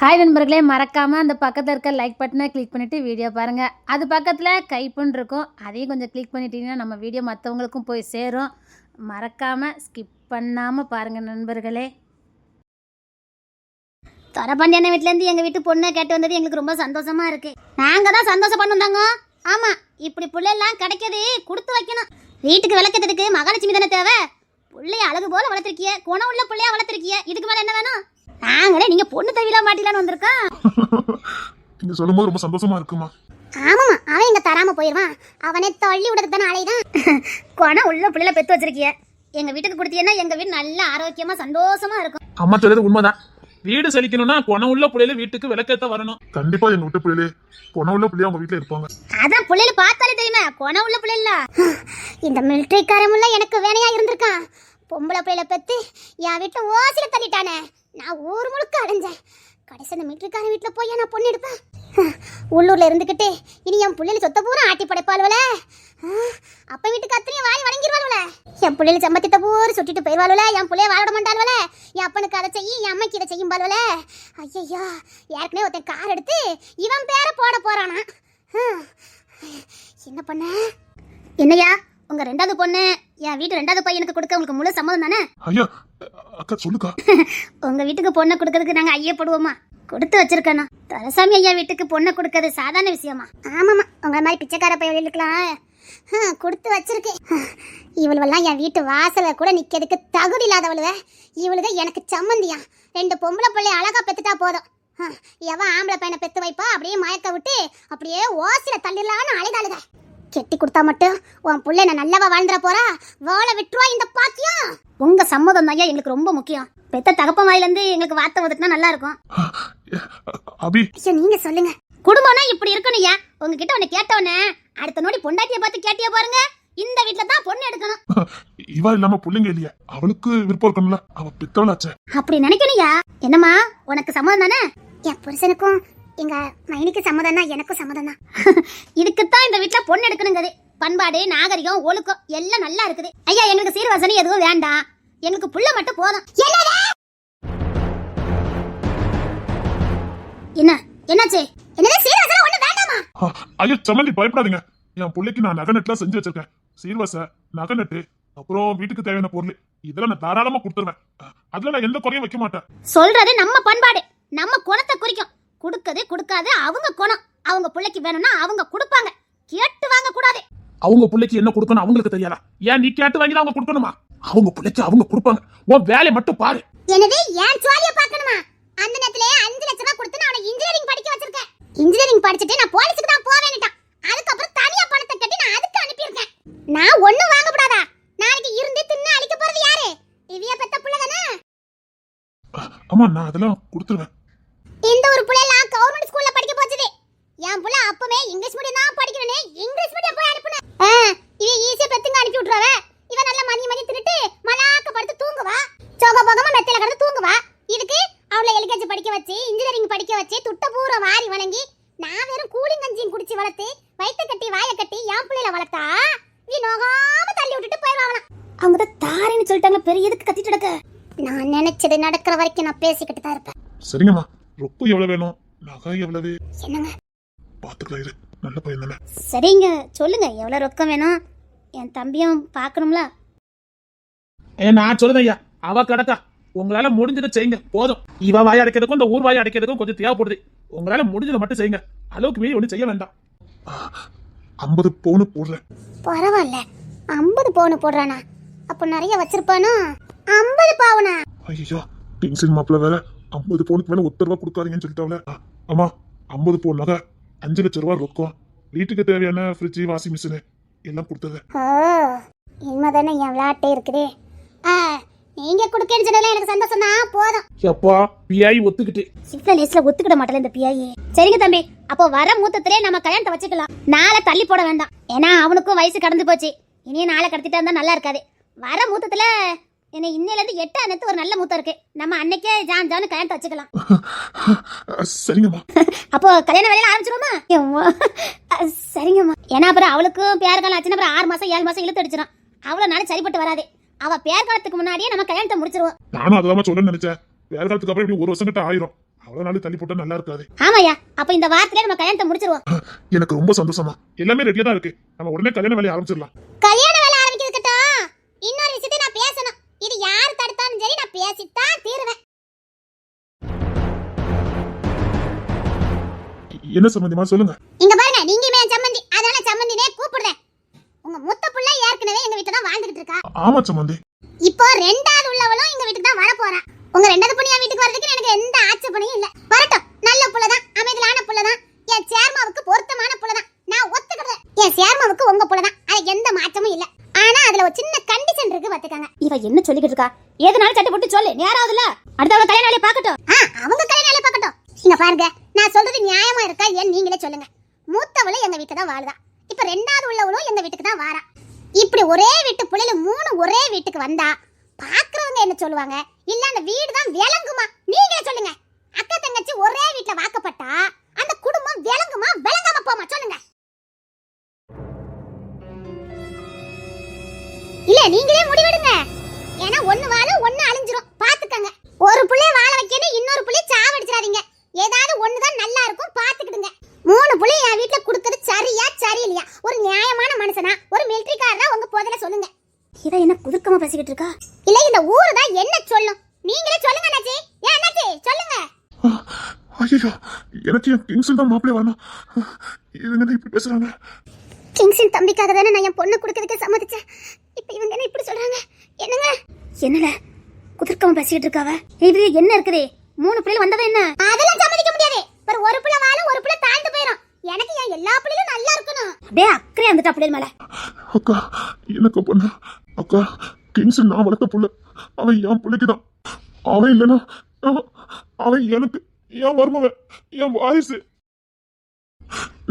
Hi நண்பர்களே, மறக்காமல் அந்த பக்கத்தில் இருக்க லைக் பட்டனை கிளிக் பண்ணிவிட்டு வீடியோ பாருங்கள். அது பக்கத்தில் கைப்புன்னு இருக்கும், அதையும் கொஞ்சம் கிளிக் பண்ணிட்டீங்கன்னா நம்ம வீடியோ மற்றவங்களுக்கும் போய் சேரும். மறக்காமல் ஸ்கிப் பண்ணாமல் பாருங்கள் நண்பர்களே. தொரப்பாண்டியான வீட்டிலேருந்து எங்கள் வீட்டு பொண்ணை கேட்டு வந்தது எங்களுக்கு ரொம்ப சந்தோஷமாக இருக்குது. நாங்கள் தான் சந்தோஷம் பண்ணுந்தாங்க. ஆமாம், இப்படி பிள்ளைலாம் கிடைக்கிறது கொடுத்து வைக்கணும். வீட்டுக்கு விளக்கத்துக்கு மகாலட்சுமி தானே தேவை. பிள்ளைய அழகு போல வளர்த்துருக்கிய, குணம் உள்ள பிள்ளையா வளர்த்துருக்கிய, இதுக்கு மேலே என்ன வேணும்? நாங்களே நீங்க பொண்ணு தவிலா மாட்டிலான்னு வந்திருக்கோம். நீங்க சொல்லும்போது ரொம்ப சந்தோஷமா இருக்குமா? ஆமாமா, அவன் இங்க தராம போயிருவான். அவனே தள்ளி விடுறது தானே ஆளைதான். குணம் உள்ள பிள்ளைல பெத்து வச்சிருக்கிய, எங்க வீட்டுக்கு கொடுத்தீங்கன்னா எங்க வீடு நல்ல ஆரோக்கியமா சந்தோஷமா இருக்கும். அம்மா சொல்றது உண்மைதான். வீடு செழிக்கணும்னா குணம் உள்ள பிள்ளைல வீட்டுக்கு விளக்கத்த வரணும். கண்டிப்பா எங்க வீட்டு பிள்ளைல குணம் உள்ள பிள்ளைய உங்க வீட்டுல இருப்பாங்க. அதான் பிள்ளைல பார்த்தாலே தெரியுமே குணம் உள்ள பிள்ளை இல்ல. இந்த மிலிட்டரிக்காரமுள்ள எனக்கு வேணையா இருந்திருக்கான். பொம்பளை பிள்ளைல பெத்து என் வீட்டுல ஓசில தள்ளிட்டானே. நான் ஊர் முழுக்க அடைஞ்சேன். கடைசி அந்த மீட்டருக்காரன் வீட்டில் போய் நான் பொண்ணு எடுப்பேன். உள்ளூர்ல இருந்துக்கிட்டு இனி என் பிள்ளைல சொத்த பூரா ஆட்டி படைப்பாளுவல. அப்ப வீட்டுக்கு அத்தனையும் வாங்கி வணங்கிடுவாளுவல. என் பிள்ளைல சம்பத்திட்ட பூரா சுட்டிட்டு போயிடுவாளுவல. என் பிள்ளைய வாழ மாட்டாளுவல. என் அப்பனுக்கு அதை செய்யும், என் அம்மைக்கு இதை செய்யும் பாளுவல. ஐயா, ஏற்கனவே ஒருத்தன் கார் எடுத்து இவன் பேரை போட போறானா. என்ன பண்ண? என்னையா உங்க ரெண்டாவது பொண்ணு என் வீட்டு ரெண்டாவது பையனுக்கு கொடுக்க உங்களுக்கு முழு சம்மதம் தானே? ஐயா, அக்கா சொல்லுக்கா. உங்க வீட்டுக்கு பொண்ணை கொடுக்கறதுக்கு நாங்க ஐயப்படுவோமா? கொடுத்து வச்சிருக்கேன். தரசாமி ஐயா வீட்டுக்கு பொண்ணை கொடுக்கறது சாதாரண விஷயமா? ஆமாமா, உங்களை மாதிரி பிச்சைக்கார பையன் இருக்கலாம். கொடுத்து வச்சிருக்கேன். இவளுவெல்லாம் என் வீட்டு வாசல கூட நிக்கிறதுக்கு தகுதி இல்லாதவளுவ. இவளுக எனக்கு சம்மந்தியா. 2 பொம்பளை பிள்ளைய அழகா பெத்துட்டா போதும். எவன் ஆம்பளை பையனை பெத்து வைப்பா அப்படியே மயக்க விட்டு அப்படியே ஓசில தள்ளிடலான்னு அழைதாளுக. கெட்டி கொடுத்தா மட்டும் உன் புள்ள நான் நல்லவா வாழ்ந்துட போறா. வாழ விட்டுருவா இந்த பாக்கியம். உங்க சம்மதம் தான் எங்களுக்கு ரொம்ப முக்கியம். பெத்த தகப்ப வாயில இருந்து எங்களுக்கு வார்த்தை வந்துட்டுனா நல்லா இருக்கும். அபி, நீங்க சொல்லுங்க. குடும்பம்னா இப்படி இருக்கணும்யா. உங்ககிட்ட ஒண்ணு கேட்டவனே அடுத்த நோடி பொண்டாட்டிய பார்த்து கேட்டியா பாருங்க. இந்த வீட்ல தான் பொண்ணு எடுக்கணும். இவா இல்லாம பிள்ளைங்க இல்லையா? அவளுக்கு விருப்பம் இருக்கணும்ல. அவ பித்தவளாச்சே. அப்படி நினைக்கணும்யா. என்னம்மா உனக்கு சம்மதம் தானே? என் புருஷனுக்கும் எங்க மைனிக்கு சம்மதம் தான், எனக்கும் சம்மதம் தான். இதுக்குத்தான் இந்த வீட்டுல பொண்ணு எடுக்கணுங்கிறது. பண்பாடு, நாகரிகம், ஒழுக்கம் எல்லாம் நல்லா இருக்குது. ஐயா, எங்களுக்கு சீர்வாசனை எதுவும் வேண்டாம். எங்களுக்கு புள்ள மட்டும் போதும். என்ன என்னாச்சு? என்னது சீர்வாசனை ஒண்ணு வேண்டாமா? ஐயா சம்மந்தி, பயப்படாதீங்க. என் பிள்ளைக்கு நான் நகை நெட்லாம் செஞ்சு வச்சிருக்கேன். சீர்வாச, நகை நெட்டு, அப்புறம் வீட்டுக்கு தேவையான பொருள் இதெல்லாம் நான் தாராளமா கொடுத்துருவேன். அதுல நான் எந்த குறையும் வைக்க மாட்டேன். சொல்றது நம்ம பண்பாடு, நம்ம குணத்தை குறிக்கும். கொடுக்கது கொடுக்காது அவங்க குணம். அவங்க பிள்ளைக்கு வேணும்னா அவங்க கொடுப்பாங்க. கேட்டு வாங்க கூடாது. அவங்க பிள்ளைக்கு என்ன கொடுக்கணும் அவங்களுக்கு தெரியாதா? ஏன் நீ கேட்டு வாங்கி அவங்க கொடுக்கணுமா? அவங்க பிள்ளைக்கு அவங்க கொடுப்பாங்க. உன் வேலையை மட்டும் பாரு. என்னது ஏன் சுவாலிய பார்க்கணுமா? அந்த நேரத்திலே 5 லட்சம் ரூபாய் கொடுத்து நான் அவனை இன்ஜினியரிங் படிக்க வச்சிருக்கேன். இன்ஜினியரிங் படிச்சிட்டு நான் போலீஸ்க்கு தான் போவேன்னுட்டான். அதுக்கு அப்புறம் தனியா பணத்தை கட்டி நான் அதுக்கு அனுப்பி இருக்கேன். நான் ஒண்ணும் வாங்க கூடாதா? நாளைக்கு இருந்து தின்னு அழிக்க போறது யாரு? இவிய பெத்த புள்ள தானே. அம்மா, நான் அதெல்லாம் கொடுத்துருவேன். இந்த ஒரு புள்ள எல்லாம் கவர்மெண்ட் ஸ்கூல்ல படிக்க போச்சது. என் புள்ள அப்பவே இங்கிலீஷ் மீடியம் தான் படிக்கணும்னே இங்கிலீஷ் மீடியம் போய் அனுப்புன. இவ ஈஸியா பெத்துங்க அனுப்பி விட்டுறவ. இவ நல்ல மணி தின்னுட்டு மலாக்க படுத்து தூங்குவா. சோக போகமா மெத்தையில கிடந்து தூங்குவா. இதுக்கு அவளை எல்கேஜி படிக்க வச்சு இன்ஜினியரிங் படிக்க வச்சு துட்ட பூரா வாரி வணங்கி நான் வெறும் கூலிங் கஞ்சியும் குடிச்சு வளர்த்து வயிற்ற கட்டி வாயை கட்டி என் பிள்ளைல வளர்த்தா நீ நோகாம தள்ளி விட்டுட்டு போயிடுவாங்களாம். அவங்க தான் தாரின்னு சொல்லிட்டாங்க. பெரிய எதுக்கு கத்திட்டு கிடக்க? நான் நினைச்சது நடக்கிற வரைக்கும் நான் பேசிக்கிட்டு தான் இருப்பேன். சரிங்கம்மா, ரொப்பு எவ்வளவு வேணும்? நகை எவ்வளவு? என்னங்க பாத்துக்கலாம், இரு. நல்ல பையன் தானே. சரிங்க, சொல்லுங்க எவ்வளவு ரொக்கம் வேணும்? என் தம்பியும் பார்க்கணும்ல. நான் சொல்லுதேன் ஐயா, அவ கிடக்கா. உங்களால முடிஞ்சதை செய்யுங்க போதும். இவ வாய் அடைக்கிறதுக்கும் இந்த ஊர் வாய் அடைக்கிறதுக்கும் கொஞ்சம் தேவைப்படுது. உங்களால முடிஞ்சதை மட்டும் செய்யுங்க. அளவுக்கு மீறி ஒன்றும் செய்ய வேண்டாம். 50 பவுன் போடுறேன். பரவாயில்ல, 50 பவுன் போடுறானா? அப்ப நிறைய வச்சிருப்பானா? 50 பவுனா? ஐயோ, டென்ஷன் மாப்பிள்ள வேற. 50 பவுனுக்கு மேல 1 ரூபா கொடுக்காதீங்கன்னு சொல்லிட்டாவல. அம்மா, 50 பவுன் நகை, 5 லட்சம் ரூபாய் ரொக்கம், வீட்டுக்கு தேவையான ஃப்ரிட்ஜ், வாஷிங் மிஷின் எல்லாம் கொடுத்தது. இனிமேதானே என் விளையாட்டே இருக்குதே. நீங்க கொடுக்கன்னு சொன்னாலே எனக்கு சந்தோஷம் தான். போதும். எப்பா பிஐ ஒத்துக்கிட்டு சிப்ல லேஸ்ல ஒத்துக்கிட மாட்டல இந்த பிஐ. சரிங்க தம்பி, அப்போ வர மூத்தத்திலே நம்ம கல்யாணத்தை வச்சுக்கலாம். நாளை தள்ளி போட வேண்டாம். ஏன்னா அவனுக்கும் வயசு கடந்து போச்சு. இனியும் நாளை கடத்திட்டா இருந்தா நல்லா இருக்காது. வர மூத்தத்துல என்ன இன்னையில இருந்து 8 அனைத்து ஒரு நல்ல மூத்தம் இருக்கு. நம்ம அன்னைக்கே ஜான் கல்யாணத்தை வச்சுக்கலாம். சரிங்கம்மா. அப்போ கல்யாண வேலையில ஆரம்பிச்சிருவோமா? சரிங்கம்மா. ஏன்னா அப்புறம் அவளுக்கும் பேர் காலம் ஆச்சுன்னா அப்புறம் 6 மாசம் 7 மாசம் இழுத்து அடிச்சிடும். அவ்வளவு நாள் சரிப்பட்டு வராது. அவ பேர் காலத்துக்கு முன்னாடியே நம்ம கல்யாணத்தை முடிச்சிருவோம். நானும் அதான் சொல்ல நினைச்சேன். பேர் காலத்துக்கு அப்புறம் இப்படி 1 வருஷம் கிட்ட ஆயிரும். அவ்வளவு நாள் தள்ளி போட்டா நல்லா இருக்காது. ஆமாயா, அப்ப இந்த வாரத்திலே நம்ம கல்யாணத்தை முடிச்சிருவோம். எனக்கு ரொம்ப சந்தோஷமா. எல்லாமே ரெடியா தான் இருக்கு. நம்ம உடனே கல்யாண வேலையை ஆரம்பிச்சிடலாம். கல்யாண வேலை ஆரம்பிக்கிறதுக்கட்டும் இன்னொரு விஷயத்தை நான் பேசணும். இது யார் தடுத்தாலும் சரி நான் பேசித்தான் தீருவேன். என்ன சம்பந்திமா சொல்லுங்க. இங்க பாருங்க, நீங்க என் சம்மந்தி, அதனால சம்மந்தினே கூப்பிடுறேன். உங்க மூத்த புள்ள ஏற்கனவே எங்க வீட்டுல தான் வாழ்ந்துகிட்டு இருக்கா. ஆமா சம்பந்தி. இப்போ ரெண்டாவது உள்ளவளும் எங்க வீட்டுக்கு தான் வர போறா. உங்க ரெண்டாவது பொண்ணு என் வீட்டுக்கு வரதுக்கு எனக்கு எந்த ஆட்சேபனையும் இல்ல. வரட்டும், நல்ல புள்ளதான், அமைதியான புள்ளதான், என் சேர்மாவுக்கு பொருத்தமான புள்ளதான், நான் ஒத்துக்கிறேன். என் சேர்மாவுக்கு உங்க புள்ளதான், அது எந்த மாற்றமும் இல்ல. ஆனா அதுல ஒரு சின்ன கண்டிஷன் இருக்கு, பாத்துக்கங்க. இவ என்ன சொல்லிக்கிட்டு இருக்கா? எதனால சட்டை போட்டு சொல்லு, நேராவதுல அடுத்தவங்க கல்யாண வேலையை பார்க்கட்டும். அவங்க கல்யாண வேலையை பார்க்கட்டும். இங்க பாருங்க, நான் சொல்றது நியாயமா இருக்கா ஏன் நீங்களே சொல்லுங்க. மூத்தவளும் எங்க வீட்டுல தான் வாழுதா, இப்ப ரெண்டாவது உள்ளவளும் எங்க வீட்டுக்கு தான் வாரா. இப்படி ஒரே வீட்டு புள்ளைல 3 ஒரே வீட்டுக்கு வந்தா பாக்குறவங்க என்ன சொல்லுவாங்க? இல்ல அந்த வீடு தான் விளங்குமா? நீங்களே சொல்லுங்க. அக்கா தங்கச்சி ஒரே வீட்டுல வாக்கப்பட்டா அந்த குடும்பம் விளங்குமா விளங்காம போமா? சொல்லுங்க. இல்ல நீங்களே முடிவெடுங்க. ஏன்னா ஒண்ணு வாழ ஒண்ணு அழிஞ்சிரும், பாத்துக்கங்க. ஒரு புள்ளைய வாழ வைக்கணும், இன்னொரு புள்ளைய சாவடிச்சிடாதீங்க. ஏதாவது ஒண்ணுதான் நல்லா இருக்கும், பாத்துக்கிடுங்க. 3 புள்ளைய என் வீட்டுல குடுத்தது சரியா சரியில்லையா? ஒரு நியாயமான மனுஷனா, ஒரு மிலிட்டரிக்காரனா உங்க போதல சொல்லுங்க. இத என்ன குதுக்கமா பேசிக்கிட்டு இருக்கா? இல்ல இந்த ஊரு தான் என்ன சொல்லும்? நீங்களே சொல்லுங்க அண்ணாச்சி. ஏன் அண்ணாச்சி சொல்லுங்க. ஐயோ, எனக்கு என் கிங்ஸில் தான் மாப்பிள்ளை வரணும். இவங்க என்ன இப்படி பேசுறாங்க? கிங்ஸின் தம்பிக்காக தானே நான் என் பொண்ணு கொடுக்கறதுக்கு சம்மதிச்சேன். இப்ப இவங்க என்ன இப்படி சொல்றாங்க? என்னங்க என்னல குதுக்கமா பேசிக்கிட்டு இருக்காவ? இது என்ன இருக்குது? 3 பிள்ளைகள் வந்ததா என்ன? அதெல்லாம் சம்மதிக்க முடியாது. ஒரு பிள்ளை வாழ ஒரு பிள்ளை தாழ்ந்து போயிடும். எனக்கு என் எல்லா பிள்ளைகளும் நல்லா இருக்கணும். அப்படியே அக்கறை வந்துட்டா பிள்ளைகள் மேல. அக்கா எனக்கு பொண்ணு. அக்கா கிங்ஸ் நான் வளர்த்த புள்ள, அவன் என் பிள்ளைக்குதான். அவன் இல்லைன்னா அவன் எனக்கு என் மருமவன், என் வாரிசு.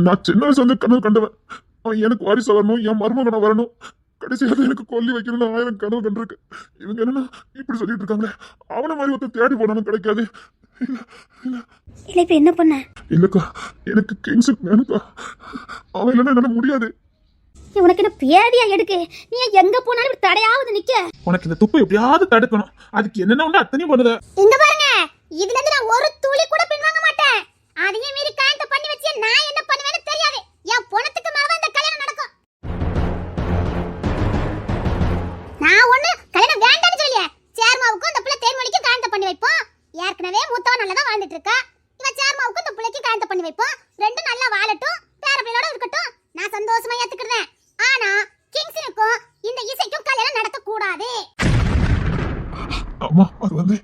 நான் சின்ன வயசு வந்து கனவு கண்டவன். அவன் எனக்கு வாரிசு வரணும், என் மருமகனை வரணும், கடைசியாக எனக்கு கொல்லி வைக்கணும்னு 1000 கனவு கண்டிருக்கு. இவங்க என்னன்னா இப்படி சொல்லிட்டு இருக்காங்களே. அவனை மாதிரி ஒருத்தர் தேடி போனாலும் கிடைக்காது. இல்ல இப்ப என்ன பண்ண? இல்லக்கா எனக்கு கிங்ஸ் வேணுக்கா. அவன் இல்லைன்னா என்னால முடியாது. உனக்கு என்ன பேடியா எடுக்கு? நீ எங்க போனாலும் இப்படி தடையாவது நிக்க. உனக்கு இந்த துப்பை எப்படியாவது தடுக்கணும். அதுக்கு என்னென்ன உண்டு அத்தனையும் பண்ணுத. இங்க பாருங்க, இதுல இருந்து நான் ஒரு துளி கூட பின்வாங்க மாட்டேன். அதையும் மீறி காயத்தை பண்ணி வச்சு நான் என்ன பண்ணுவேன்னு தெரியாது. என் பொணத்துக்கு மேல இந்த கல்யாணம் நடக்கும். நான் ஒண்ணு கல்யாணம் வேண்டாம்னு சொல்லியே. சேர்மாவுக்கும் இந்த பிள்ளை தேன்மொழிக்கும் காயத்தை பண்ணி வைப்போம். ஏற்கனவே மூத்தவன் நல்லா தான் வாழ்ந்துட்டு இருக்கா. இவன் சேர்மாவுக்கும் இந்த பிள்ளைக்கு காயத்தை பண்ணி வைப்போம். ரெண்டும் நல்லா வாழட்டும், பேர பிள்ளையோட இருக்கட்டும். நான் சந்தோஷமா ஏத்துக்கிறேன். ஆனா கிங்ஸுக்கும் இந்த இசைக்கும் கல்யாணம் நடக்க கூடாது. அம்மா அது வந்து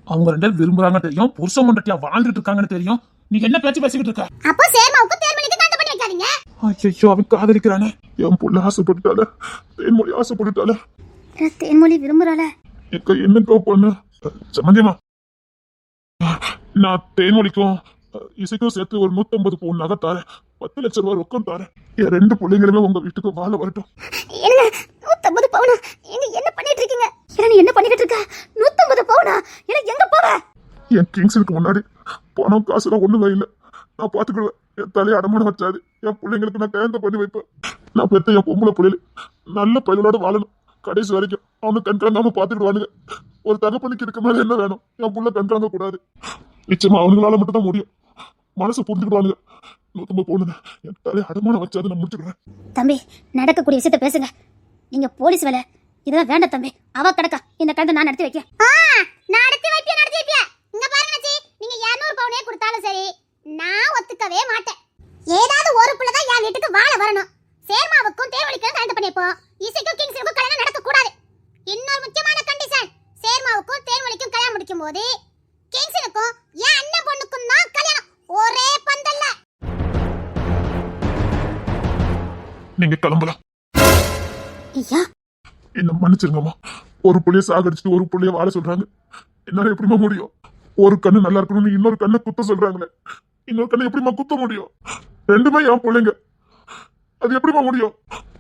அவங்க 2 பேரும் விரும்புறாங்க தெரியும், புருஷன் மண்டட்டியா வாழ்ந்துட்டு இருக்காங்கன்னு தெரியும். நீ என்ன பேச்சு பேசிக்கிட்டு இருக்க? அப்போ சேர்மாவுக்கும் தேன்மொழிக்கும் காயத்தை பண்ணி வைக்காதீங்க. ஐயோ அவன் காதலிக்கிறானே. என் புள்ள ஆசைப்பட்டுட்டால, தேன்மொழி ஆசைப்பட்டுட்டால. தேன்மொழி விரும்புறாள. என்னக்கா பொண்ணு சம்பந்தியமா? நான் தேன்மொழிக்கும் இசைக்கும் சேர்த்து ஒரு 150 பவுன் நகை தாரேன், 10 லட்சம் ரூபாய் ரொக்கம் தாரேன். என் 2 பிள்ளைங்களுமே உங்க வீட்டுக்கு வாழ வரட்டும். என்ன 150 பவுனா? என்ன பண்ணிட்டு இருக்கீங்க? நீ என்ன பண்ணிட்டு இருக்க? 150 பவுனா? எங்க போற? என் கிங்ஸுக்கு முன்னாடி பணம் காசுலாம் ஒண்ணுமே இல்லை. நான் பாத்துக்கிடுவேன். என் தலையை அடமான வச்சாது. என் பிள்ளைங்களுக்கு நான் கல்யாணத்தை பண்ணி வைப்பேன். நான் பெத்த என் பொம்பளை பிள்ளைகள் நல்ல பையனோட வாழணும். கடைசி வரைக்கும் அவனுக்கு கண்கலங்காம பாத்துக்கிடுவானுங்க. ஒரு தகப்பனுக்கு இருக்க மேல என்ன வேணும்? என் புள்ள கண்கலங்க கூடாது. நிச்சயமா அவனுங்களால மட்டும் தான் முடியும். மனசு புரிஞ்சுக்கிடுவானுங்க. 150 பவுன் என் தலையை அடமான வச்சாது நான் முடிச்சுக்கிறேன். தம்பி நடக்கக்கூடிய விஷயத்த பேசுங்க. நீங்க போலீஸ் வேலை இதெல்லாம் வேண்டாம் தம்பி. அவ கிடக்கா, இந்த கதை நான் நடத்தி வைக்க. நடத்தி வைப்பியா? இங்க பாருங்க சி, நீங்க 200 பவுனே கொடுத்தாலும் சரி நான் ஒத்துக்கவே மாட்டேன். ஏதாவது ஒரு புள்ள தான் என் வீட்டுக்கு வாழ வரணும். சேர்மாவுக்கும் தேவலிக்கும் கல்யாணம் பண்ணிப்போம். இசைக்கும் கிங்ஸுக்கும் கல்யாணம் நடக்க கூடாது. இன்னொரு முக்கியமான கண்டிஷன், சேர்மாவுக்கும் தேவலிக்கும் கல்யாணம் முடிக்கும் போது கிங்ஸுக்கும் என் அண்ணன் பொண்ணுக்கும் தான் கல்யாணம், ஒரே பந்தல்ல. நீங்க கிளம்பலாம். ஐயா என்ன மன்னிச்சிருங்கம்மா. ஒரு புள்ளைய சாகடிச்சுட்டு ஒரு புள்ளைய வாழ சொல்றாங்க. என்னால எப்படிமா முடியும்? ஒரு கண்ணு நல்லா இருக்கணும்னு இன்னொரு கண்ணை குத்த சொல்றாங்களே. இன்னொரு கண்ணை எப்படிமா குத்த முடியும்? 2மே என் பிள்ளைங்க. அது எப்படிமா முடியும்?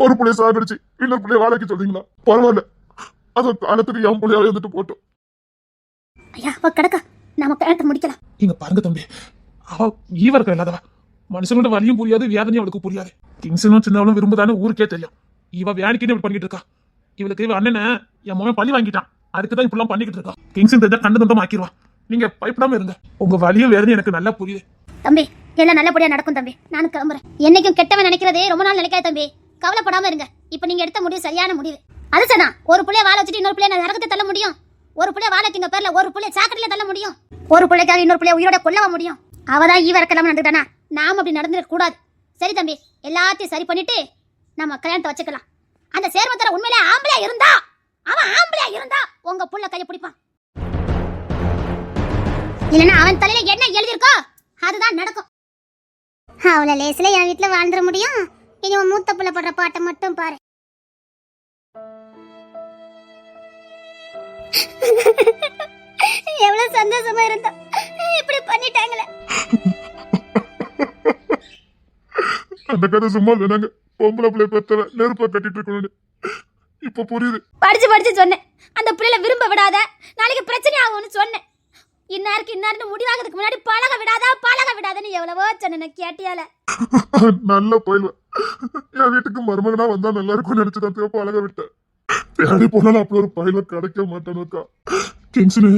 ஒரு புள்ளைய சாகடிச்சு இன்னொரு புள்ளைய வாழைக்கு சொல்றீங்களா? பரவாயில்ல, அது காலத்துக்கு என் புள்ளையாவே வந்துட்டு போட்டோம். ஐயா அவ கிடக்கா, நாம கல்யாணத்தை முடிக்கலாம். இங்க பாருங்க தம்பி, அவ ஈவர்க்க இல்லாதவ. மனுஷனோட வலியும் புரியாது, வேதனையும் அவளுக்கு புரியாது. கிங்ஸனும் சின்னவளும் விரும்புதானே ஊருக்கே தெரியும். இவ வேலைக்குன்னு இப்படி பண்ணிட்டு இருக்கா. இவளுக்கு இவ அண்ணனை என் மகன் பழி வாங்கிட்டான். அதுக்குதான் இப்படிலாம் பண்ணிக்கிட்டு இருக்கா. கிங்ஸன் தெரிஞ்சா கண்டு தந்தம் ஆக்கிடுவா. நீங்க பயப்படாம இருங்க. உங்க வலியும் வேதனை எனக்கு நல்லா புரியுது. தம்பி எல்லாம் நல்லபடியா நடக்கும் தம்பி. நானும் கிளம்புறேன். என்னைக்கும் கெட்டவன் நினைக்கிறதே ரொம்ப நாள் நினைக்காது தம்பி. கவலைப்படாம இருங்க. இப்ப நீங்க எடுத்த முடிவு சரியான முடிவு. அது சரிதான். ஒரு புள்ளைய வாழ வச்சுட்டு இன்னொரு புள்ளைய நரகத்தை தள்ள முடியும். ஒரு புள்ளைய வாழ வைக்கிங்க பேர்ல ஒரு புள்ளைய சாக்கடையில தள்ள முடியும். ஒரு புள்ளைக்காக இன்னொரு புள்ளைய உயிரோட கொல்லவ முடியும். அவதான் ஈவரக்கெல்லாம் நடந்துட்டானா? நாம அப்படி நடந்துட கூடாது. சரி தம்பி, எல்லாத்தையும் சரி பண்ணிட்டு நம்ம கல்யாணத்தை வச்சுக்கலாம். அந்த சேர்மத்தர உண்மையிலே ஆம்பளையா இருந்தா, அவன் ஆம்பளையா இருந்தா உங்க புள்ள கையை பிடிப்பான். இல்லைன்னா அவன் தலையில என்ன எழுதியிருக்கோ அதுதான் நடக்கும். அவ்வளவு லேசில என் வீட்டுல வாழ்ந்துட முடியும். இனி உன் மூத்த புள்ள படுற பாட்டை மட்டும் பாரு. எவ்வளவு சந்தோஷமா இருந்தோம், இப்படி பண்ணிட்டாங்களே. அந்த கதை சும்மா வேணாங்க. பொம்பளை பிள்ளை பெத்தவ நெருப்ப கட்டிட்டு இருக்கணும்னு இப்ப புரியுது. படிச்சு சொன்னேன், அந்த பிள்ளைல விரும்ப விடாத, நாளைக்கு பிரச்சனை ஆகும்னு சொன்னேன். இன்னாருக்கு இன்னாருன்னு முடிவாகிறதுக்கு முன்னாடி பழக விடாதன்னு எவ்வளவோ சொன்னேன். கேட்டியால நல்ல போயிடுவேன். என் வீட்டுக்கு மருமகனா வந்தா நல்லா இருக்கும் நினைச்சுதான் பழக விட்டேன். தேடி போனாலும் அப்படி ஒரு பயில கிடைக்க மாட்டானுக்கா. கிங்ஸ்னு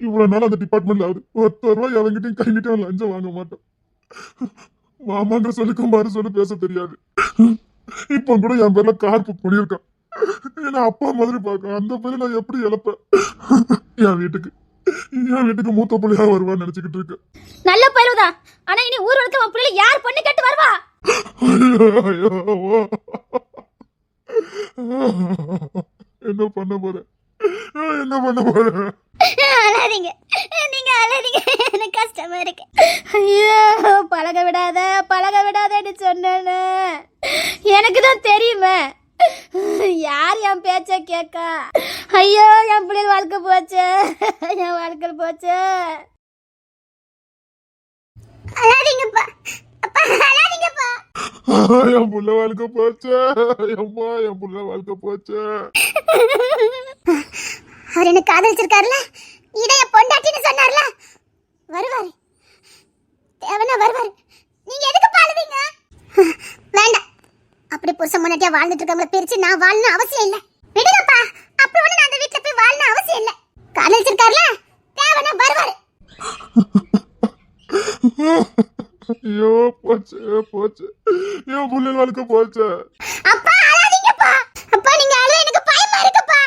இவ்வளவு நாள் அந்த டிபார்ட்மெண்ட்ல ஆகுது. 10 ரூபாய் அவங்கிட்டையும் கை நீட்டும் லஞ்சம் வாங்க மாட்டோம். மாமான்ற சொல்லுக்கும் மாறு சொல்லு பேச தெரியாது. இப்ப கூட என் பேர்ல கார் புக் பண்ணியிருக்கான். ஏன்னா அப்பா மாதிரி பார்க்க அந்த பேரை நான் எப்படி இழப்பேன்? என் வீட்டுக்கு மூத்த பிள்ளையா வருவான்னு நினைச்சுக்கிட்டு இருக்கேன். நல்ல பயிர்தான். ஆனா இனி ஊர் வளர்க்க உன் பிள்ளை யார் பண்ணி கேட்டு வருவா? என்ன பண்ண போறேன்? அழாதீங்க, நீங்க அழாதீங்க, எனக்கு கஷ்டமா இருக்கு. ஐயோ, பழக விடாதன்னு சொன்னேன்னு எனக்கு தான் தெரியுமே. யார் என் பேச்ச கேட்கா? ஐயோ, என் பிள்ளைகள் வாழ்க்கை போச்சு, என் வாழ்க்கை போச்சு. அழாதீங்கப்பா, அப்பா அழாதீங்கப்பா. என் புள்ள வாழ்க்கை போச்சு, அம்மா என் புள்ள வாழ்க்கை போச்சு. அவர் என்ன காதலிச்சிருக்காருல, இடைய பொண்டாட்டின்னு சொன்னார்ல, வருவாரு, தேவனா வருவாரு. நீங்க எதுக்கு பாழுவீங்க? வேண்டாம், அப்படி புருஷன் முன்னாடியா வாழ்ந்துட்டு இருக்கவங்கள பிரிச்சு நான் வாழணும் அவசியம் இல்ல. விடுங்கப்பா, அப்படி ஒண்ணு நான் அந்த வீட்டுல போய் வாழணும் அவசியம் இல்ல. காதலிச்சிருக்காருல, தேவனா வருவாரு. ஐயோ போச்சு என் புள்ள வாழ்க்கை போச்சு. அப்பா அழாதீங்கப்பா, அப்பா நீங்க அழுவ எனக்கு பயமா இருக்குப்பா.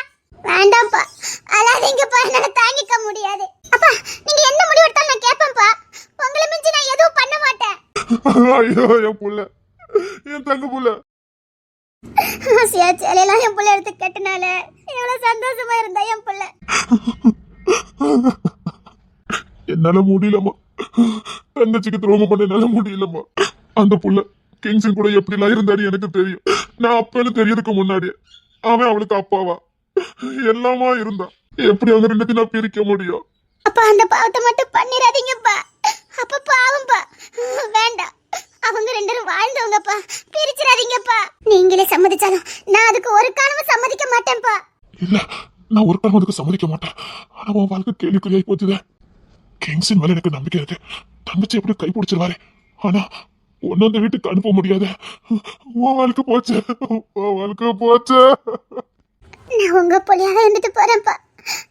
வேண்டாம்ப்பா, அழாதீங்கப்பா, என்னால தாங்கிக்க முடியாது. அப்பா நீங்க என்ன முடிவு எடுத்தாலும் நான் கேட்பேன்ப்பா. உங்களை மிஞ்சி நான் எதுவும் பண்ண மாட்டேன். ஐயோ, என் புள்ள, என் தங்க புள்ள. சேலையெல்லாம் என் புள்ள எடுத்து கட்டினால எவ்வளவு சந்தோஷமா இருந்தா என் புள்ள. என்னால முடியலம்மா, தங்கச்சிக்கு துரோகம் பண்ண என்னால முடியலம்மா. அந்த புள்ள கிங்ஸன் கூட எப்படிலாம் இருந்தாரு எனக்கு தெரியும். நான் அப்பன்னு தெரியறதுக்கு முன்னாடி அவன் அவளுக்கு அப்பாவா எல்லாமா இருந்தான். எப்படி அவங்க ரெண்டுத்தையும் நான் பிரிக்க முடியும்? அப்பா அந்த பாவத்தை மட்டும் பண்ணிராதீங்கப்பா. அப்ப பாவம்பா, வேண்டாம். அவங்க ரெண்டு பேரும் வாழ்ந்தவங்கப்பா, பிரிச்சிடாதீங்கப்பா. நீங்களே சம்மதிச்சாலும் நான் அதுக்கு ஒரு காலமும் சம்மதிக்க மாட்டேன்ப்பா. இல்ல, நான் ஒரு காலம் அதுக்கு சம்மதிக்க மாட்டேன். ஆனா உன் வாழ்க்கை கேள்விக்குறியாய் போச்சுதே. கிங்ஸின் மேல எனக்கு நம்பிக்கை இருக்கு. தங்கச்சி எப்படி கை பிடிச்சிருவாரு. ஆனா ஒன்னு அந்த வீட்டுக்கு அனுப்ப முடியாது. உன் வாழ்க்கை போச்சு, நான் உங்க பிள்ளையாக இருந்துட்டு போறேன்ப்பா.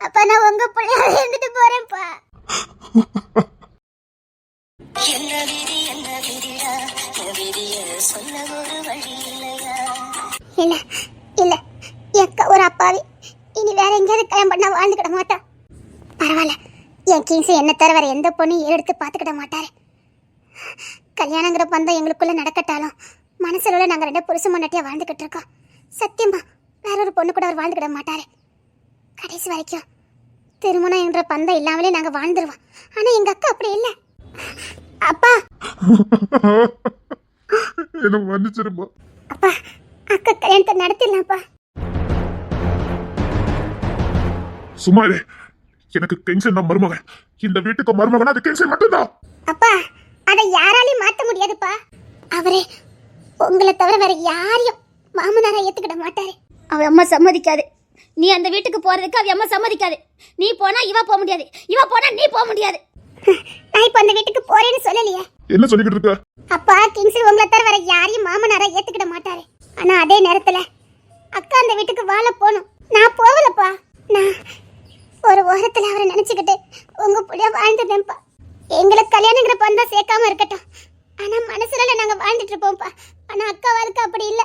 அப்பா நான் உங்க பிள்ளையாக இருந்துட்டு போறேன்ப்பா. இல்ல இல்ல, எக்க ஒரு அப்பாவி இனி வேற எங்கேயாவது கல்யாணம் பண்ணா வாழ்ந்துக்கிட மாட்டா. பரவாயில்ல, என் கிங்ஸ் என்ன தவிர வேற எந்த பொண்ணையும் எடுத்து பார்த்துக்கிட மாட்டாரு. கல்யாணங்கிற பந்தம் எங்களுக்குள்ள நடக்கட்டாலும் மனசுல நாங்க ரெண்டு புருஷ முன்னாட்டியா வாழ்ந்துகிட்டு இருக்கோம். சத்தியமா வேற ஒரு பொண்ணு கூட அவர் வாழ்ந்துக்கிட மாட்டாரு. கடைசி வரைக்கும் திருமணம் என்ற பந்தம் இல்லாமலே நாங்க வாழ்ந்துருவோம். ஆனா எங்க அக்கா அப்படி இல்லை. அப்பா என்ன மன்னிச்சிருமா. அப்பா, அக்கா கல்யாணத்தை நடத்திடலாம்ப்பா. சும்மா இரு. எனக்கு கிங்ஸன் தான் மருமகன். இந்த வீட்டுக்கு மருமகனா அது கிங்ஸன் மட்டும்தான். அப்பா அதை யாராலையும் மாத்த முடியாதுப்பா. அவரே உங்களை தவிர வேற யாரையும் மாமனாரா ஏத்துக்கிட மாட்டாரு. அவ அம்மா சம்மதிக்காது. நீ அந்த வீட்டுக்கு போறதுக்கு அவ அம்மா சம்மதிக்காது. நீ போனா இவ போக முடியாது, இவ போனா நீ போக முடியாது. நான் இப்ப அந்த வீட்டுக்கு போறேன்னு சொல்லலையே. என்ன சொல்லிக்கிட்டு இருக்க? அப்பா கிங்ஸ் உங்களை தவிர வேற யாரையும் மாமனாரா ஏத்துக்கிட மாட்டாரு. ஆனா அதே நேரத்துல அக்கா அந்த வீட்டுக்கு வாழ போகணும். நான் போகலப்பா. ஒரு ஓரத்துல அவரை நினைச்சுக்கிட்டு உங்க புள்ளைய வாழ்ந்துட்டேன்ப்பா. எங்களை கல்யாணங்கிற பந்தா சேர்க்காம இருக்கட்டும், ஆனா மனசுல நாங்க வாழ்ந்துட்டு இருப்போம்ப்பா. ஆனா அக்கா வாழ்க்கை அப்படி இல்ல.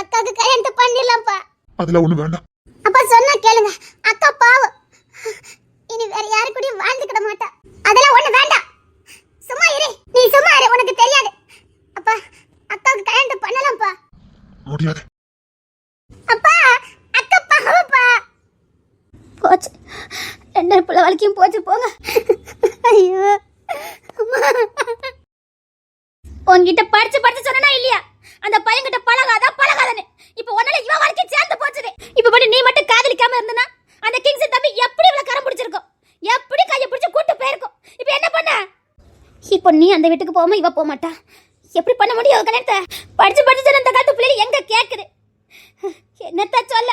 அக்காவுக்கு கல்யாணத்தை பண்ணிடலாம்ப்பா. அதுல ஒண்ணு வேண்டாம். அப்பா சொன்னா கேளுங்க, அக்கா பாவம், இனி வேற யாரு கூடயும் வாழ்ந்துக்கிட மாட்டா. அதெல்லாம் ஒண்ணு வேண்டாம். சும்மா இரு, நீ சும்மா இரு, உனக்கு தெரியாது. அப்பா அக்காவுக்கு கல்யாணத்தை பண்ணலாம்ப்பா. முடியாது. அப்பா அக்கா பாவப்பா. போச்சு, ரெண்டு பிள்ளை வலிக்கும் போச்சு, போங்க. ஐயோ அம்மா, உன்கிட்ட படிச்சு படிச்சு சொன்னா இல்லையா அந்த பையன்கிட்ட பழகாதானே. இப்ப உன்னால இவன் வாழ்க்கை சேர்ந்து போச்சுது. இப்ப மட்டும் நீ மட்டும் காதலிக்காம இருந்தனா அந்த கிங்ஸ் தம்பி எப்படி இவ்வளவு கரம் பிடிச்சிருக்கும், எப்படி கையை பிடிச்சு கூட்டு போயிருக்கும். இப்ப என்ன பண்ண? இப்போ நீ அந்த வீட்டுக்கு போகாம இவ போக மாட்டா. எப்படி பண்ண முடியும் கல்யாணத்தை? படிச்சு படிச்சு சொன்ன அந்த காலத்து பிள்ளைகள் எங்க கேக்குது? என்னத்த சொல்ல?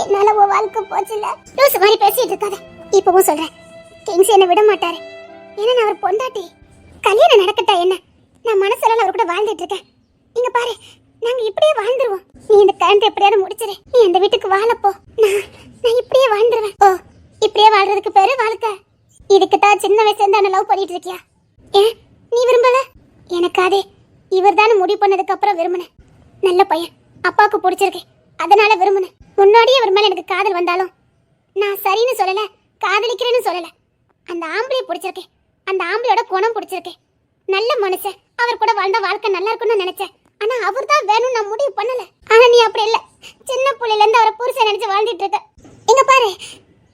என்னால உன் வாழ்க்கை போச்சுல. லூசு மாதிரி பேசிட்டு இருக்காத. இப்பவும் சொல்றேன், கிங்ஸ் என்ன விட மாட்டாரு. ஏன்னா நான் அவர் பொண்டாட்டி. கல்யாணம் நடக்கட்டா என்ன, நான் மனசுல அவர் கூட வாழ்ந்துட்டு இருக்கேன். இங்க பாரு, நாங்க இப்படியே வாழ்ந்துருவோம். நீ இந்த கல்யாணத்தை எப்படியாவது முடிச்சிரு. நீ அந்த வீட்டுக்கு வாழப்போ. நான் இப்படியே வாழ்ந்துருவேன். ஓ, இப்படியே வாழ்றதுக்கு பேரு வாழ்க்கை. இதுக்கு தான் சின்ன வயசுல இருந்து என்ன லவ் பண்ணிட்டு இருக்கியா? ஏன் நீ விரும்பல? எனக்கு அதே இவர் தானே முடிவு பண்ணதுக்கு அப்புறம் விரும்பினேன். நல்ல பையன், அப்பாவுக்கு பிடிச்சிருக்கு, அதனால விரும்பினேன். முன்னாடியே அவர் மேல எனக்கு காதல் வந்தாலும் நான் சரின்னு சொல்லல, காதலிக்கிறேன்னு சொல்லல. அந்த ஆம்பளையை பிடிச்சிருக்கு, அந்த ஆம்பளையோட குணம் பிடிச்சிருக்கு. நல்ல மனுஷன், அவர் கூட வாழ்ந்தா வாழ்க்கை நல்லா இருக்கும்னு நினைச்சேன். ஆனா அவர் தான் வேணும் நான் முடிவு பண்ணல. ஆனா நீ அப்படி இல்ல, சின்ன புள்ளையில இருந்து அவரை புருஷன் நினைச்சு வாழ்ந்துட்டு இருக்க. இங்க பாரு,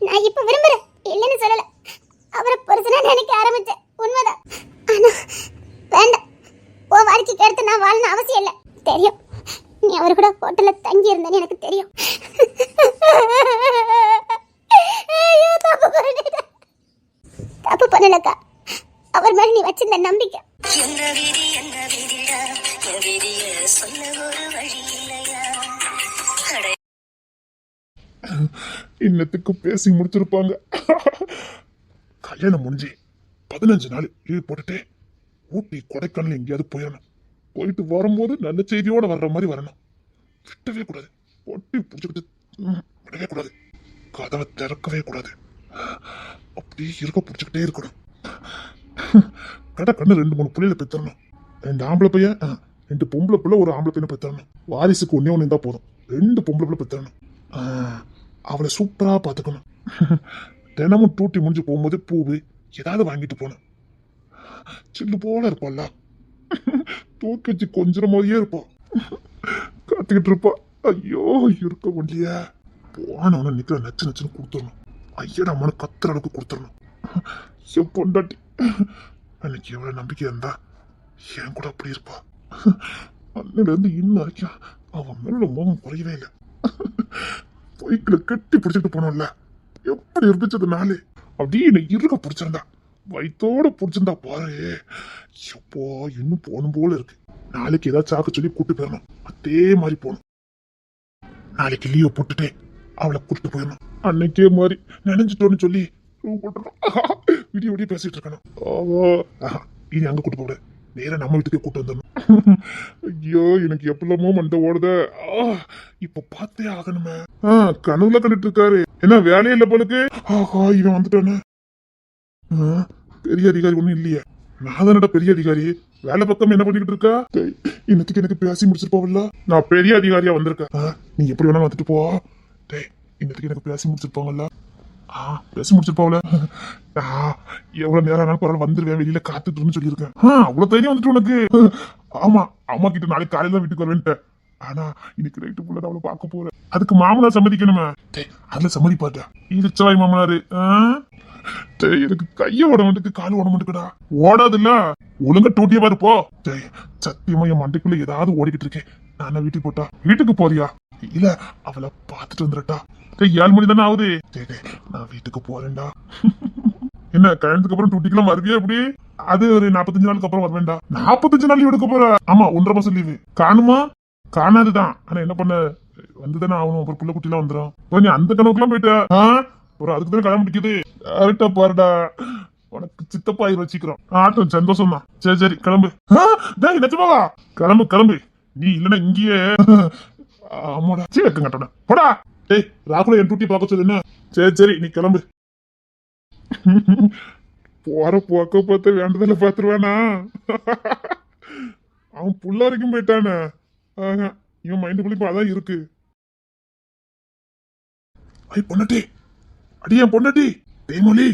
நான் இப்ப விரும்புறேன், இல்லைன்னு சொல்லல. அவரை புருஷனா நினைக்க ஆரம்பிச்சேன், உண்மைதான். ஆனா வேண்டாம், உன் வாழ்க்கைக்கு எடுத்து நான் வாழணும் அவசியம் இல்லை. தெரியும், நீ அவர் கூட ஹோட்டல்ல தங்கி இருந்தேன்னு எனக்கு தெரியும். தப்பு பண்ணலக்கா, அவர் மேல நீ வச்சிருந்த நம்பிக்கை. இன்னத்துக்கு பேசி முடிச்சிருப்பாங்க. கல்யாணம் முடிஞ்சு 15 நாள் லீவ் போட்டுட்டு ஊட்டி கொடைக்கானல் எங்கேயாவது போயிடணும். போயிட்டு வரும்போது நல்ல செய்தியோட வர்ற மாதிரி வரணும். விட்டவே கூடாது, பொட்டி பிடிச்சிக்கிட்டு விடவே கூடாது, கதவை திறக்கவே கூடாது. அப்படியே இருக்க பிடிச்சிக்கிட்டே இருக்கணும். கடை கண்ணு 2-3 பிள்ளைகளை பெற்றரணும். 2 ஆம்பளை பையன், 2 பொம்பளை பிள்ளை, ஒரு ஆம்பளை பையனை பெற்றரணும். வாரிசுக்கு ஒன்னே இருந்தா போதும், 2 பொம்பளை பிள்ளை பெற்றரணும். அவளை சூப்பரா பாத்துக்கணும். தினமும் டூட்டி முடிஞ்சு போகும்போது பூவு ஏதாவது வாங்கிட்டு போகணும். சில்லு போல இருப்பாள்ல, தூக்கி வச்சு கொஞ்சம் மாதிரியே இருப்பான். காத்துக்கிட்டு இருப்பா. ஐயோ இருக்க முடியல. போனவன நிக்கிற நச்சு நச்சுன்னு கொடுத்துடணும். ஐயடா மனு கத்துற அளவுக்கு கொடுத்துடணும். என் பொண்டாட்டி அன்னைக்கு எவ்வளவு நம்பிக்கை இருந்தா என் கூட அப்படி இருப்பா. அன்னில இருந்து இன்னும் வரைக்கும் அவன் மேல மோகம் குறையவே இல்லை. பைக்கில கட்டி பிடிச்சிட்டு போனோம்ல, எப்படி இருந்துச்சு அந்த நாளு. அப்படியே என்னை இருக்க பிடிச்சிருந்தா, வயிற்றோட பிடிச்சிருந்தா பாரு. எப்போ இன்னும் போகணும் போல இருக்கு. நாளைக்கு ஏதாவது சாக்க சொல்லி கூட்டு போயிடணும். அதே மாதிரி போகணும். நாளைக்கு லீவ் போட்டுட்டு அவளை கூட்டு போயிடணும். அன்னைக்கே மாதிரி நினைஞ்சிட்டோன்னு சொல்லி விடிய விடிய பேசிட்டு இருக்கணும். இனி அங்க கூட்டு போட நேர நம்ம வீட்டுக்கே கூட்டு வந்துடணும். ஐயோ எனக்கு எப்பலமோ மண்டை ஓடுத. இப்ப பார்த்தே ஆகணுமே. கனவுல கண்டுட்டு இருக்காரு. என்ன வேலையே இல்ல போலுக்கு. ஆஹா இவன் வந்துட்டானே. பெரிய அதிகாரி ஒண்ணும் இல்லையே. நான் தானடா பெரிய அதிகாரி. வேலை பக்கம் என்ன பண்ணிக்கிட்டு இருக்கா? இன்னத்துக்கு எனக்கு பேசி முடிச்சிருப்பாவில்ல. நான் பெரிய அதிகாரியா வந்திருக்கேன். நீ எப்படி வேணா வந்துட்டு போ. டேய் இன்னத்துக்கு எனக்கு பேசி முடிச்சிருப்பாங்கல்ல. பேசி முடிச்சிருப்பாவில. எவ்வளவு நேரம் ஆனாலும் பரவாயில்ல வந்துருவேன், வெளியில காத்துட்டு சொல்லியிருக்கேன். அவ்வளவு தைரியம் வந்துட்டு உனக்கு. ஆமா அம்மா கிட்ட நாளைக்கு காலையில தான் வீட்டுக்கு வருவேன்ட்டு. ஆனா இன்னைக்கு நைட்டு புள்ள அவளை பார்க்க போறேன். அதுக்கு மாமனார் சம்மதிக்கணுமே. அதுல சம்மதிப்பாட்டா இடிச்சவாய் மாமனாரு. எனக்கு கைய ஓட மாட்டுக்கு, கால் ஓட மாட்டுக்குடா. ஓடாது இல்ல, ஒழுங்கா டூட்டிய பாரு போ. சத்தியமா என் மண்டைக்குள்ள ஏதாவது ஓடிக்கிட்டு இருக்கேன். நான் வீட்டுக்கு போட்டா வீட்டுக்கு போறியா? இல்ல அவளை பாத்துட்டு வந்துடட்டா. 7 மணி தானே ஆகுது. நான் வீட்டுக்கு போறேன்டா. என்ன கல்யாணத்துக்கு அப்புறம் டூட்டிக்கெல்லாம் வருவியா? எப்படி? அது ஒரு 45 நாளுக்கு அப்புறம் வருவேன்டா. 45 நாள் லீவ் எடுக்க போற? ஆமா 1.5 மாசம் லீவு. காணுமா? காணாதுதான். ஆனா என்ன பண்ண, வந்துதானே ஆகணும். அப்புறம் புள்ள குட்டி எல்லாம் வந்துடும். நீ அந்த கணக்குலாம் போயிட்ட. ஒரு அதுக்கு தானே கல்யாணம் முடிக்குது. கரெக்டா பாருடா, உனக்கு சித்தப்பா வச்சுக்கிறோம். ஆட்டம் சந்தோஷம் தான். சரி கிளம்பு. நிஜமாவா? கிளம்பு. நீ இல்லன்னா இங்கேயே ஆமாடா சீ வைக்க கட்டண போடா. டேய் ராகுல என் டூட்டி பார்க்க சொல்லு என்ன. சரி சரி நீ கிளம்பு. போற போக்க பார்த்து வேண்டதில்ல பாத்துருவானா. அவன் புள்ள வரைக்கும் போயிட்டானே. இவன் மைண்டுக்குள்ள இப்ப அதான் இருக்கு. ஐ பொண்ணட்டி அடியே பொண்ணட்டி தேன்மொழி.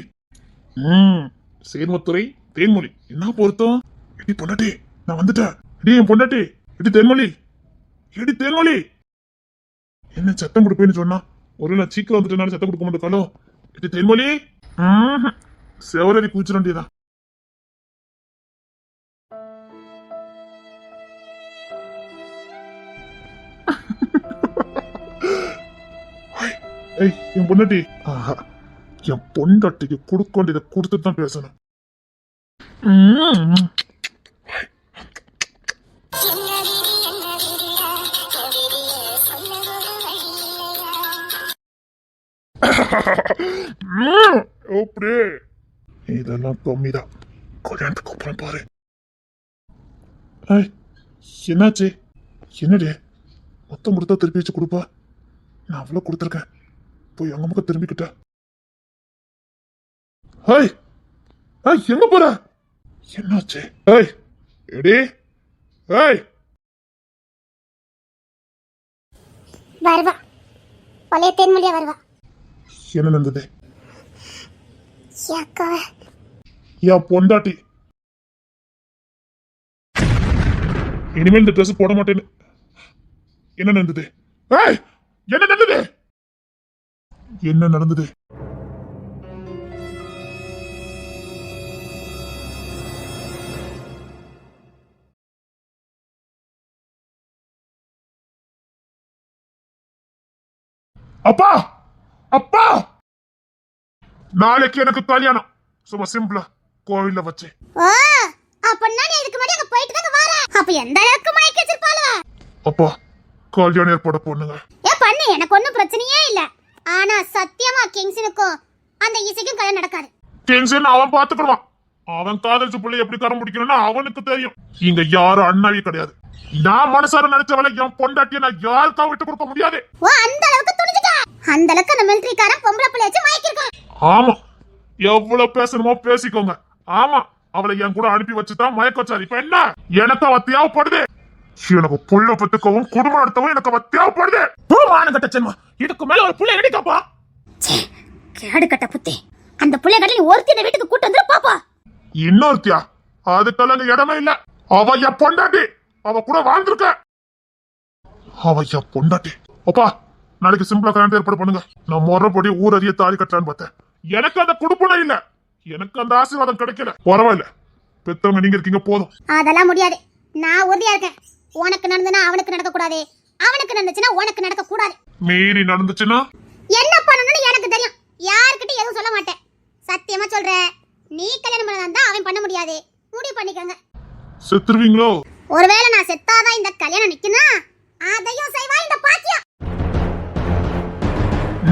சேர்மத்துறை தேன்மொழி என்ன பொருத்தம். எடி பொண்ணட்டி நான் வந்துட்டேன். எடி என் பொண்ணட்டி எடி தேன்மொழி எடி தேன்மொழி. என்ன சத்தம் கொடுப்பேன்னு சொன்னா ஒரு நான் சீக்கிரம் வந்துட்டேனால சத்தம் கொடுக்க மாட்டேக்காலோ. எடி தேன்மொழி செவரடி குதிச்சிட வேண்டியதான். ஏய் என் பொண்டாட்டி. என் பொண்டாட்டிக்கு கொடுக்க வேண்டியதை கொடுத்துட்டு தான் பேசணும். அப்படியே இதெல்லாம் கம்மிதான். கல்யாணத்துக்கு அப்புறம் பாரு. என்னாச்சு என்னடே மொத்தம் கொடுத்தா திருப்பி வச்சு கொடுப்பா. நான் அவ்வளவு கொடுத்துருக்கேன். போய் அங்க பக்கம் திரும்பிக்கிட்ட. எங்க போற என்னாச்சு. எடி வருவா பழைய தேன்மொழியா வருவா. என்ன நடந்தது. அக்கா என் பொண்டாட்டி இனிமேல் இந்த ட்ரெஸ் போட மாட்டேன்னு. என்ன நடந்தது. என்ன நடந்தது. என்ன நடந்தது. அப்பா அப்பா நாளைக்கு எனக்கு கல்யாணம். சும்மா சிம்பிளா கோவில்ல வச்சு. அப்பன்னா நீ இதுக்கு முன்னாடி அங்க போயிட்டு தான் வர. அப்ப எந்த அளவுக்கு மயக்க வச்சிருப்பாளோ. அப்பா கல்யாணம் ஏற்பாடு பண்ணுங்க. பண்ணு எனக்கு ஒண்ணும் பிரச்சனையே இல்ல. ஆனா சத்தியமா கிங்ஸனுக்கும் அந்த இசைக்கும் கல்யாணம் நடக்காது. கிங்ஸன் அவன் பாத்துக்கிடுவான். அவன் காதலிச்சு பிள்ளை எப்படி கரம் பிடிக்கணும்னு அவனுக்கு தெரியும். இங்க யாரும் அண்ணாவே கிடையாது. நான் மனசார நினைச்சவளை என் பொண்டாட்டியை நான் யாருக்கா விட்டு கொடுக்க முடியாது. அந்த அளவுக்கு துணிஞ்சிட்டா. அந்த அளவுக்கு அந்த மிலிட்டரிக்காரன் பொம்பளை பிள்ளை வச்சு மயக்கிருக்கான். ஆமா எவ்வளவு பேசணுமோ பேசிக்கோங்க. ஆமா அவளை என் கூட அனுப்பி வச்சுதான் மயக்க வச்சாரு. இப்ப என்ன எனக்கு அவ தேவைப்படுது. எனக்கு புள்ள பத்துக்கவும் குடும்பம் நடத்தவும் எனக்கு அவ தேவைப்படுது. இதுக்கு மேல ஒரு புள்ள எடுக்கப்பா. கேடு கட்ட புத்தி. அந்த புள்ளை கட்ட நீ ஒருத்தி இந்த வீட்டுக்கு கூட்டு வந்து பாப்பா. இன்னொருத்தியா அதுக்கெல்லாம் இடமே இல்ல. அவ என் பொண்டாட்டி. அவ கூட வாழ்ந்திருக்க. அவ என் பொண்டாட்டி. அப்பா நாளைக்கு சிம்பிளா கல்யாணத்தை ஏற்பாடு பண்ணுங்க. நான் முறைப்படி ஊர் அறிய தாலி கட்டலான்னு பார்த்தேன். எனக்கு அந்த குடுப்பனம் இல்ல. எனக்கு அந்த ஆசீர்வாதம் கிடைக்கல. பரவாயில்ல பெத்தவங்க நீங்க இருக்கீங்க போதும். அதெல்லாம் முடியாது. நான் உறுதியா இருக்கேன். உனக்கு நடந்துனா அவனுக்கு நடக்க கூடாது. அவனுக்கு நடந்துச்சுன்னா உனக்கு நடக்க கூடாது. மீறி நடந்துச்சுன்னா என்ன பண்ணணும்னு எனக்கு தெரியும். யார்கிட்ட எதுவும் சொல்ல மாட்டேன். சத்தியமா சொல்றேன். நீ கல்யாணம் பண்ணா அவன் பண்ண முடியாது. முடிவு பண்ணிக்கங்க. செத்துருவீங்களோ. ஒருவேளை நான் செத்தாதான் இந்த கல்யாணம் நிக்கணும். அதையும் செய்வா இந்த பாக்கியம்.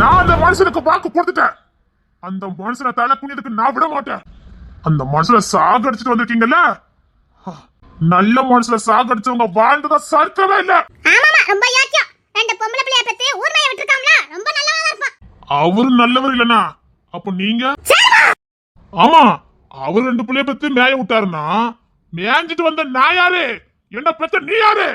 நான் அந்த மனுஷனுக்கு வாக்கு கொடுத்துட்டேன். அந்த மனுஷனை தலை குனியதுக்கு நான் விட மாட்டேன். அந்த மனுஷனை சாகடிச்சுட்டு வந்திருக்கீங்கல்ல. நல்ல மனுஷனை சாகடிச்சவங்க வாழ்ந்ததா சரித்திரமே இல்ல. ஆமாமா ரொம்ப யாக்கியம். ரெண்டு பொம்பளை பிள்ளைய பத்தி ஊர்மையை விட்டுருக்காம்ல. ரொம்ப நல்லவனா இருப்பான். அவரு நல்லவர் இல்லனா அப்ப நீங்க. ஆமா அவர் ரெண்டு பிள்ளைய பத்தி மேய விட்டாருன்னா மேய்ஞ்சிட்டு வந்த நான் யாரு. என்ன பெத்த நீ யாரு.